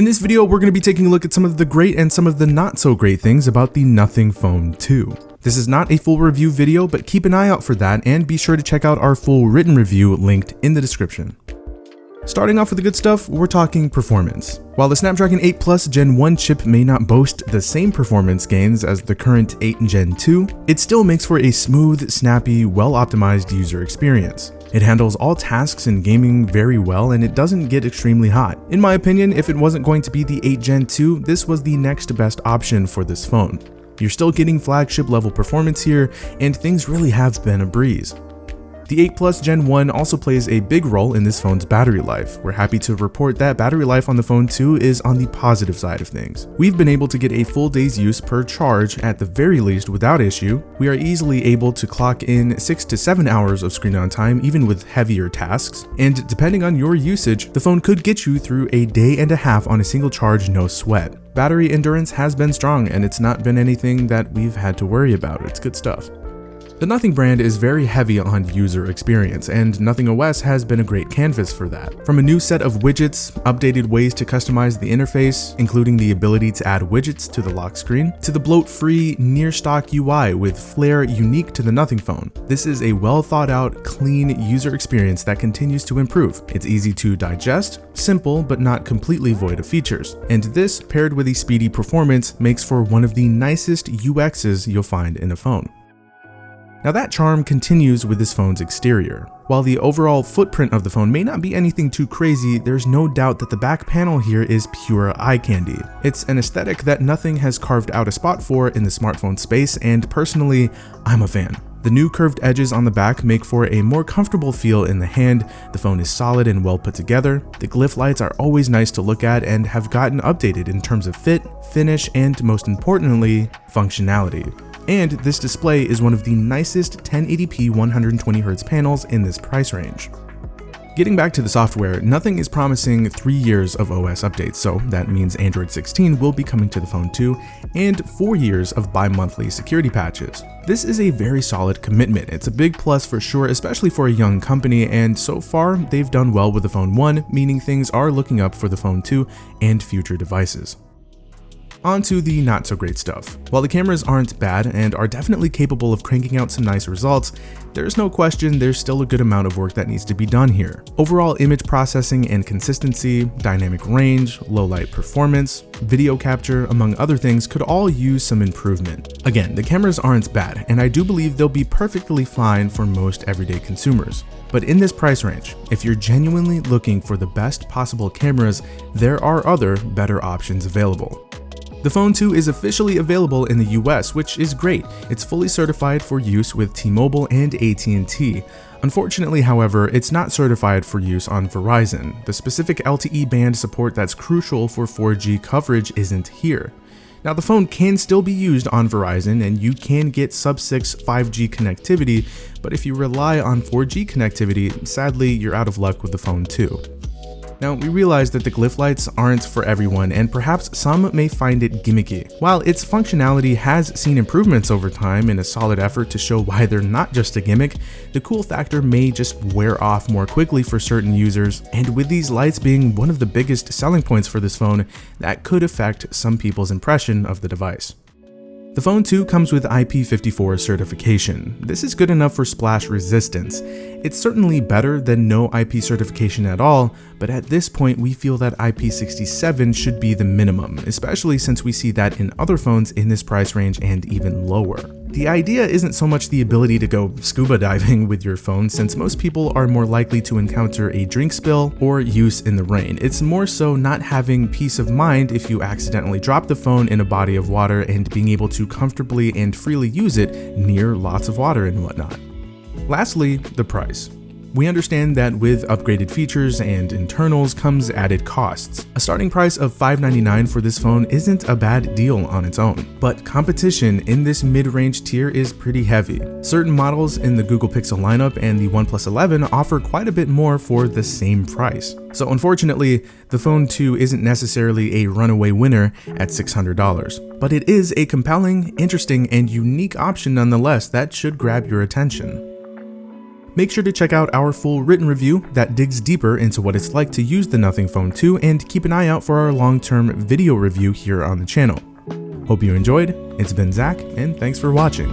In this video, we're going to be taking a look at some of the great and some of the not so great things about the Nothing Phone 2. This is not a full review video, but keep an eye out for that and be sure to check out our full written review linked in the description. Starting off with the good stuff, we're talking performance. While the Snapdragon 8 Plus Gen 1 chip may not boast the same performance gains as the current 8 Gen 2, it still makes for a smooth, snappy, well-optimized user experience. It handles all tasks in gaming very well and it doesn't get extremely hot. In my opinion, if it wasn't going to be the 8 Gen 2, this was the next best option for this phone. You're still getting flagship level performance here, and things really have been a breeze. The 8 Plus Gen 1 also plays a big role in this phone's battery life. We're happy to report that battery life on the phone 2 is on the positive side of things. We've been able to get a full day's use per charge at the very least without issue. We are easily able to clock in 6 to 7 hours of screen on time even with heavier tasks, and depending on your usage, the phone could get you through a day and a half on a single charge, no sweat. Battery endurance has been strong and it's not been anything that we've had to worry about. It's good stuff. The Nothing brand is very heavy on user experience, and Nothing OS has been a great canvas for that. From a new set of widgets, updated ways to customize the interface, including the ability to add widgets to the lock screen, to the bloat-free, near-stock UI with flair unique to the Nothing phone. This is a well-thought-out, clean user experience that continues to improve. It's easy to digest, simple but not completely void of features, and this, paired with a speedy performance, makes for one of the nicest UXs you'll find in a phone. Now that charm continues with this phone's exterior. While the overall footprint of the phone may not be anything too crazy, there's no doubt that the back panel here is pure eye candy. It's an aesthetic that Nothing has carved out a spot for in the smartphone space, and personally, I'm a fan. The new curved edges on the back make for a more comfortable feel in the hand, the phone is solid and well put together, the glyph lights are always nice to look at and have gotten updated in terms of fit, finish, and most importantly, functionality. And this display is one of the nicest 1080p 120Hz panels in this price range. Getting back to the software, Nothing is promising 3 years of OS updates, so that means Android 16 will be coming to the phone too, and 4 years of bi-monthly security patches. This is a very solid commitment. It's a big plus for sure, especially for a young company, and so far they've done well with the phone 1, meaning things are looking up for the phone 2 and future devices. On to the not so great stuff. While the cameras aren't bad and are definitely capable of cranking out some nice results, there's no question there's still a good amount of work that needs to be done here. Overall image processing and consistency, dynamic range, low light performance, video capture, among other things could all use some improvement. Again, the cameras aren't bad, and I do believe they'll be perfectly fine for most everyday consumers. But in this price range, if you're genuinely looking for the best possible cameras, there are other better options available. The phone 2 is officially available in the US, which is great. It's fully certified for use with T-Mobile and AT&T. Unfortunately, however, it's not certified for use on Verizon. The specific LTE band support that's crucial for 4G coverage isn't here. Now, the phone can still be used on Verizon and you can get sub-6 5G connectivity, but if you rely on 4G connectivity, sadly, you're out of luck with the phone 2. Now, we realize that the glyph lights aren't for everyone, and perhaps some may find it gimmicky. While its functionality has seen improvements over time in a solid effort to show why they're not just a gimmick, the cool factor may just wear off more quickly for certain users, and with these lights being one of the biggest selling points for this phone, that could affect some people's impression of the device. The phone 2 comes with IP54 certification. This is good enough for splash resistance. It's certainly better than no IP certification at all, but at this point we feel that IP67 should be the minimum, especially since we see that in other phones in this price range and even lower. The idea isn't so much the ability to go scuba diving with your phone, since most people are more likely to encounter a drink spill or use in the rain. It's more so not having peace of mind if you accidentally drop the phone in a body of water and being able to comfortably and freely use it near lots of water and whatnot. Lastly, the price. We understand that with upgraded features and internals comes added costs. A starting price of $599 for this phone isn't a bad deal on its own, but competition in this mid-range tier is pretty heavy. Certain models in the Google Pixel lineup and the OnePlus 11 offer quite a bit more for the same price. So unfortunately, the phone 2 isn't necessarily a runaway winner at $600, but it is a compelling, interesting, and unique option nonetheless that should grab your attention. Make sure to check out our full written review that digs deeper into what it's like to use the Nothing Phone 2, and keep an eye out for our long-term video review here on the channel. Hope you enjoyed. It's been Zach, and thanks for watching.